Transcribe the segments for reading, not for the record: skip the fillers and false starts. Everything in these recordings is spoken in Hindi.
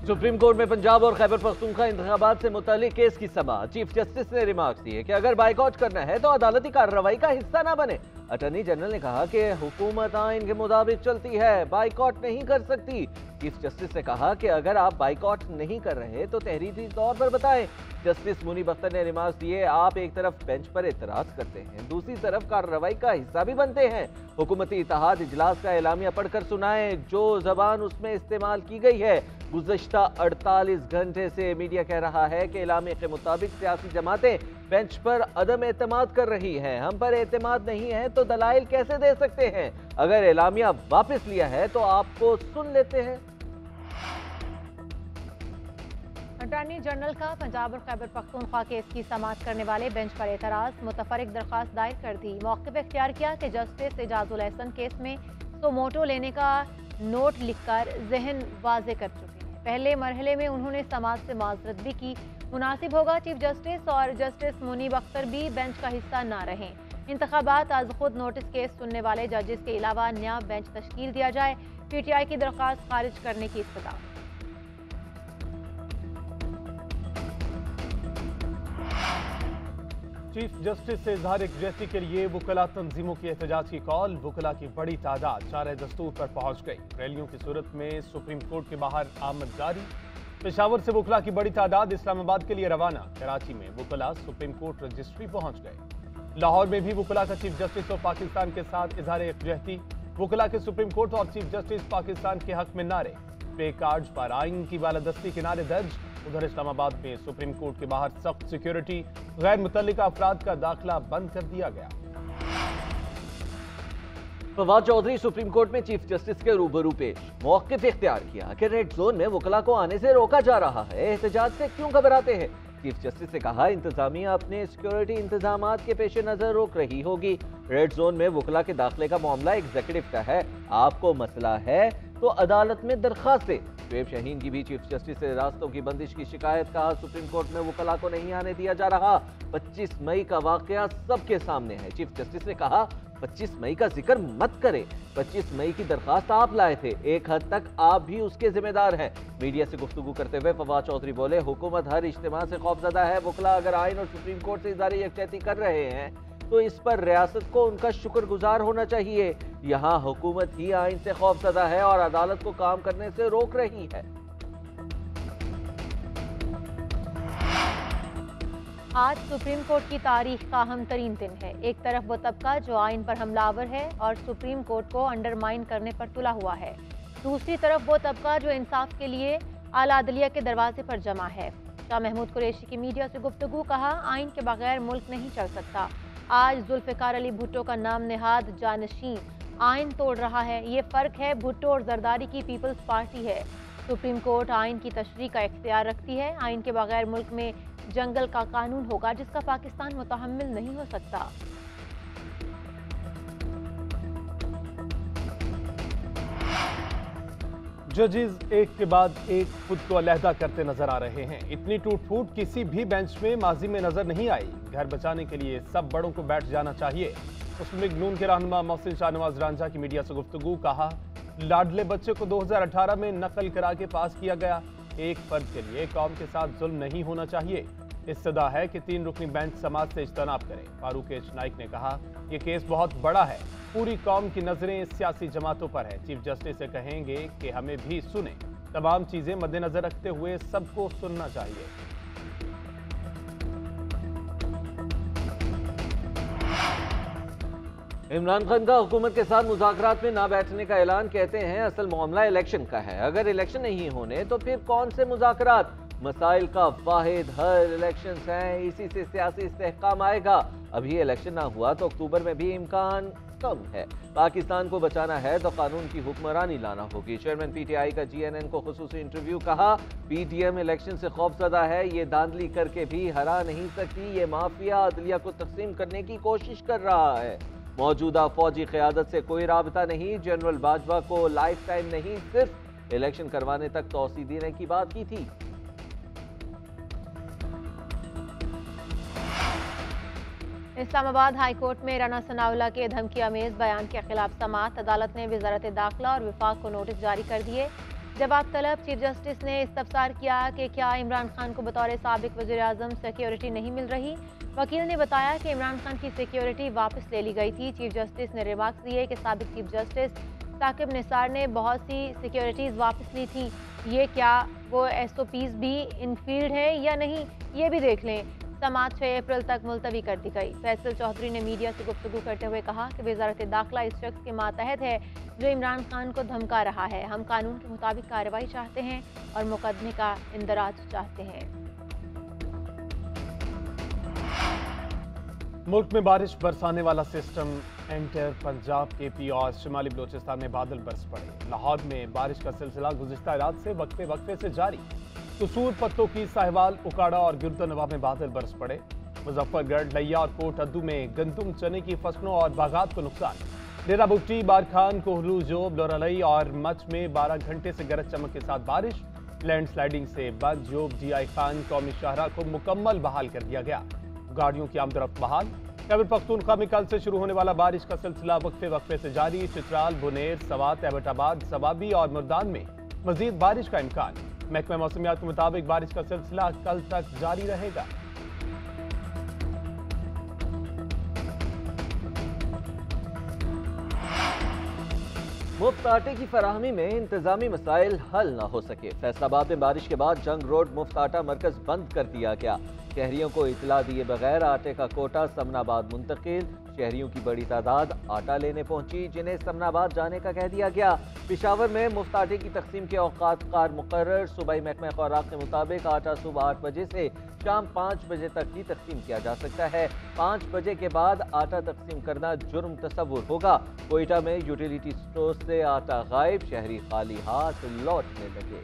सुप्रीम कोर्ट में पंजाब और खैबर पख्तूनख्वा इंतखाबात से मुतालिक केस की समाअत। चीफ जस्टिस ने रिमार्क्स दिए कि अगर बाइकआउट करना है तो अदालती कार्रवाई का हिस्सा ना बने। अटॉर्नी जनरल ने कहा कि हुकूमत आइन के मुताबिक चलती है, बाइकआउट नहीं कर सकती। चीफ जस्टिस ने कहा कि अगर आप बाइकआउट नहीं कर रहे तो तहरीरी तौर पर बताएं। जस्टिस मुनीब अख्तर ने रिमार्क्स दिए, आप एक तरफ बेंच पर एतराज करते हैं, दूसरी तरफ कार्रवाई का हिस्सा भी बनते हैं। हुकूमती इत्तेहाद इजलास का एलामिया पढ़कर सुनाएं, जो जबान उसमें इस्तेमाल की गई है। गुज़श्ता 48 घंटे से मीडिया कह रहा है कि एलामिया के मुताबिक सियासी जमातें बेंच पर अदम एतमाद कर रही हैं। हम पर एतमाद नहीं है तो दलाइल कैसे दे सकते हैं? अगर एलामिया वापस लिया है तो आपको सुन लेते हैं। अटॉर्नी जनरल का पंजाब और खैबर पख्तूनख्वा केस की समाअत करने वाले बेंच पर एतराज, मुतफरिक दरख्वास्त दायर कर दी। मौक़िफ़ इख्तियार किया कि जस्टिस एजाजुल एहसन केस में सुमोटो लेने का नोट लिखकर जहन वाजे कर चुके हैं। पहले मरहले में उन्होंने समाअत से माजरत भी की। मुनासिब होगा चीफ जस्टिस और जस्टिस मुनीब अख्तर भी बेंच का हिस्सा ना रहें। इंतखाबात आज खुद नोटिस केस सुनने वाले जजेस के अलावा नया बेंच तश्कील दिया जाए। PTI की दरख्वास्त खारिज करने की इस्तदा। चीफ जस्टिस से इजहार यकजहती के लिए वुकला तंजीमों की एहतजाज की कॉल। वुकला की बड़ी तादाद चारे दस्तूर पर पहुंच गई। रैलियों की सूरत में सुप्रीम कोर्ट के बाहर आमद जारी। पेशावर से वुकला की बड़ी तादाद इस्लामाबाद के लिए रवाना। कराची में वुकला सुप्रीम कोर्ट रजिस्ट्री पहुंच गए। लाहौर में भी वुकला का चीफ जस्टिस और पाकिस्तान के साथ इजहार यकजहती। वुकला के सुप्रीम कोर्ट और चीफ जस्टिस पाकिस्तान के हक में नारे। पे कार्ड पर आइन की बालादस्ती के नारे दर्ज। उधर इस्लामाबाद में सुप्रीम कोर्ट के बाहर सख्त सिक्योरिटी, गैर मुतल्लिका अफराद का दाखिला बंद कर दिया गया। फवाद चौधरी सुप्रीम कोर्ट में चीफ जस्टिस के रूबरू पेश। मौक़िफ़ इख्तियार किया कि रेड जोन में वुकला को आने से रोका जा रहा है, एहतजाज से क्यों घबराते हैं? चीफ जस्टिस ने कहा, इंतजामिया अपने सिक्योरिटी इंतजामात के पेश नजर रोक रही होगी। रेड जोन में वुकला के दाखिले का मामला एग्जीक्यूटिव का है। आपको मसला है तो अदालत में दरखास्त दे। शुएब शाहीन की भी चीफ जस्टिस से रास्तों की बंदिश की शिकायत। कहा, सुप्रीम कोर्ट में वुकला को नहीं आने दिया जा रहा। 25 मई का वाकया सबके सामने है। चीफ जस्टिस ने कहा, 25 मई का जिक्र मत करें। 25 मई की दरखास्त आप लाए थे, एक हद तक आप भी उसके जिम्मेदार हैं। मीडिया से गुफ्तगू करते हुए फवाद चौधरी बोले, हुकूमत हर इज्तिमा से खौफजदा है। वुकला अगर आइन और सुप्रीम कोर्ट से इज़हार यकजहती कर रहे हैं तो इस पर रियासत को उनका शुक्रगुजार होना चाहिए। यहाँ हुकूमत ही आइन से खौफजदा है और अदालत को काम करने से रोक रही है। आज सुप्रीम कोर्ट की तारीख का अहम तरीन दिन है। एक तरफ वो तबका जो आइन पर हमलावर है और सुप्रीम कोर्ट को अंडरमाइन करने पर तुला हुआ है, दूसरी तरफ वो तबका जो इंसाफ के लिए आला अदलिया के दरवाजे पर जमा है। शाह महमूद कुरैशी की मीडिया से गुफ्तगू। कहा, आइन के बगैर मुल्क नहीं चल सकता। आज जुल्फ़िकार अली भुट्टो का नाम निहाद जानशीन आइन तोड़ रहा है। ये फ़र्क है भुट्टो और जरदारी की पीपल्स पार्टी है। सुप्रीम कोर्ट आइन की तशरीह का इख्तियार रखती है। आइन के बगैर मुल्क में जंगल का कानून होगा जिसका पाकिस्तान मुतहम्मिल नहीं हो सकता। जजेस एक के बाद एक खुद को अलहदा करते नजर आ रहे हैं। इतनी टूट फूट किसी भी बेंच में माजी में नजर नहीं आई। घर बचाने के लिए सब बड़ों को बैठ जाना चाहिए। मुस्लिम लीग नून के रहनुमा मोहसिन शाहनवाज रांझा की मीडिया से गुफ्तगू। कहा, लाडले बच्चे को 2018 में नकल करा के पास किया गया। एक फर्द के लिए कौम के साथ जुल्म नहीं होना चाहिए। इस्तदा है कि 3 रुकनी बेंच समाज से इज्तनाब करें। फारूक एच नाइक ने कहा, यह केस बहुत बड़ा है, पूरी कौम की नजरें सियासी जमातों पर है। चीफ जस्टिस से कहेंगे कि हमें भी सुने। तमाम चीजें मद्देनजर रखते हुए सबको सुनना चाहिए। इमरान खान का हुकूमत के साथ मुज़ाकरात में ना बैठने का ऐलान। कहते हैं असल मामला इलेक्शन का है, अगर इलेक्शन नहीं होने तो फिर कौन से मुज़ाकरात? मसाइल का वाहिद हल इलेक्शन हैं, इसी से सियासी इस्तेहकाम आएगा। अभी इलेक्शन ना हुआ तो अक्टूबर में भी इम्कान कम है। पाकिस्तान को बचाना है तो कानून की हुक्मरानी लाना होगी। चेयरमैन PTI का GNN को खुसूसी इंटरव्यू। कहा, PTM इलेक्शन से खौफजदा है, ये धांधली करके भी हरा नहीं सकती। ये माफिया अदलिया को तकसीम करने की कोशिश कर रहा है। मौजूदा फौजी क़यादत से कोई राबता नहीं। जनरल बाजवा को लाइफ टाइम नहीं, सिर्फ इलेक्शन करवाने तक तौसी देने की बात की थी। इस्लामाबाद हाई कोर्ट में राना सनाउल्लाह के धमकी अमेज बयान के खिलाफ समाअत। अदालत ने वजारत दाखिला और विफाक को नोटिस जारी कर दिए। जवाब तलब चीफ जस्टिस ने इस्तफसार किया कि क्या इमरान खान को बतौर साबिक वज़ीर आज़म सिक्योरिटी नहीं मिल रही। वकील ने बताया कि इमरान खान की सिक्योरिटी वापस ले ली गई थी। चीफ जस्टिस ने रिमार्क्स दिए कि साबिक चीफ जस्टिस साकिब निसार ने बहुत सी सिक्योरिटीज़ वापस ली थी। ये क्या वो SOPs भी इनफील्ड है या नहीं, ये भी देख लें। समाअत 6 अप्रैल तक मुलतवी कर दी गई। फैसल चौधरी ने मीडिया से गुफ्तगू करते हुए कहा कि वज़ारत दाखिला इस शख्स के मातहत है जो इमरान खान को धमका रहा है। हम कानून के मुताबिक कार्रवाई चाहते हैं और मुकदमे का इंदराज चाहते हैं। मुल्क में बारिश बरसाने वाला सिस्टम एंटर पंजाब, KP और शिमाली बलोचिस्तान में बादल बरस पड़े। लाहौर में बारिश का सिलसिला गुज़िश्ता रात से वक्फे वक्फे से जारी। कसूर, पत्तों की, साहिवाल, उकाड़ा और गिरदनवा में बादल बरस पड़े। मुजफ्फरगढ़, लिया और कोट अद्दू में गंदुम, चने की फसलों और बागात को नुकसान। डेरा बुगटी, बारखान, कोहलू, जोब, लोरालई और मच में 12 घंटे से गरज चमक के साथ बारिश। लैंडस्लाइडिंग से बंद जोब, DI खान कौमी शाहरा को मुकम्मल बहाल कर दिया गया। गाड़ियों की आमदरफ्त बहाल। खैबर पख्तूनख्वा में कल से शुरू होने वाला बारिश का सिलसिला वक्फे वक्फे से जारी। चित्राल, बुनेर, सवात, एबटाबाद, सवाबी और मुर्दान में मजीद बारिश का इम्कान। महकमा मौसमियात के मुताबिक बारिश का सिलसिला कल तक जारी रहेगा। मुफ्त आटे की फराहमी में इंतजामी मसाइल हल न हो सके। फैसलाबाद में बारिश के बाद जंग रोड मुफ्त आटा मरकज बंद कर दिया गया। शहरियों को इतला दिए बगैर आटे का कोटा समनाबाद मुंतकिल। शहरियों की बड़ी तादाद आटा लेने पहुंची, जिन्हें समनाबाद जाने का कह दिया गया। पेशावर में मुफ्त आटे की तकसीम के औकात कार मुकर्रर। सूबाई महकमा खुराक के मुताबिक आटा सुबह 8 बजे से शाम 5 बजे तक ही तकसीम किया जा सकता है। 5 बजे के बाद आटा तकसीम करना जुर्म तस्वुर होगा। कोयटा में यूटिलिटी स्टोर से आटा गायब, शहरी खाली हाथ लौटने लगे।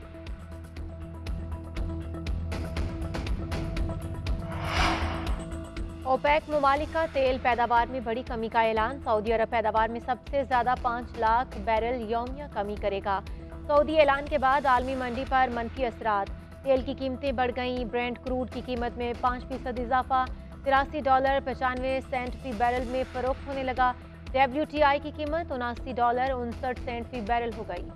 ओपेक ममालिक का तेल पैदावार में बड़ी कमी का ऐलान। सऊदी अरब पैदावार में सबसे ज्यादा 5 लाख बैरल यौमिया कमी करेगा। सऊदी ऐलान के बाद आलमी मंडी पर मनफी असरात। तेल की कीमतें बढ़ गईं। ब्रेंट क्रूड की कीमत में 5% इजाफा। $83.95 फी बैरल में फरोख्त होने लगा। WTI की कीमत $79.59 फी बैरल हो गई।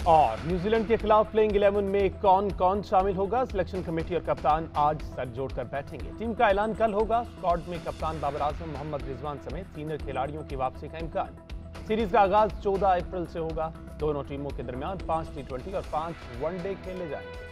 और न्यूजीलैंड के खिलाफ प्लेइंग 11 में कौन कौन शामिल होगा? सिलेक्शन कमेटी और कप्तान आज सर जोड़कर बैठेंगे। टीम का ऐलान कल होगा। स्क्वाड में कप्तान बाबर आजम, मोहम्मद रिजवान समेत सीनियर खिलाड़ियों की वापसी का इम्कान। सीरीज का आगाज 14 अप्रैल से होगा। दोनों टीमों के दरमियान 5 T20 और 5 वनडे खेले जाएंगे।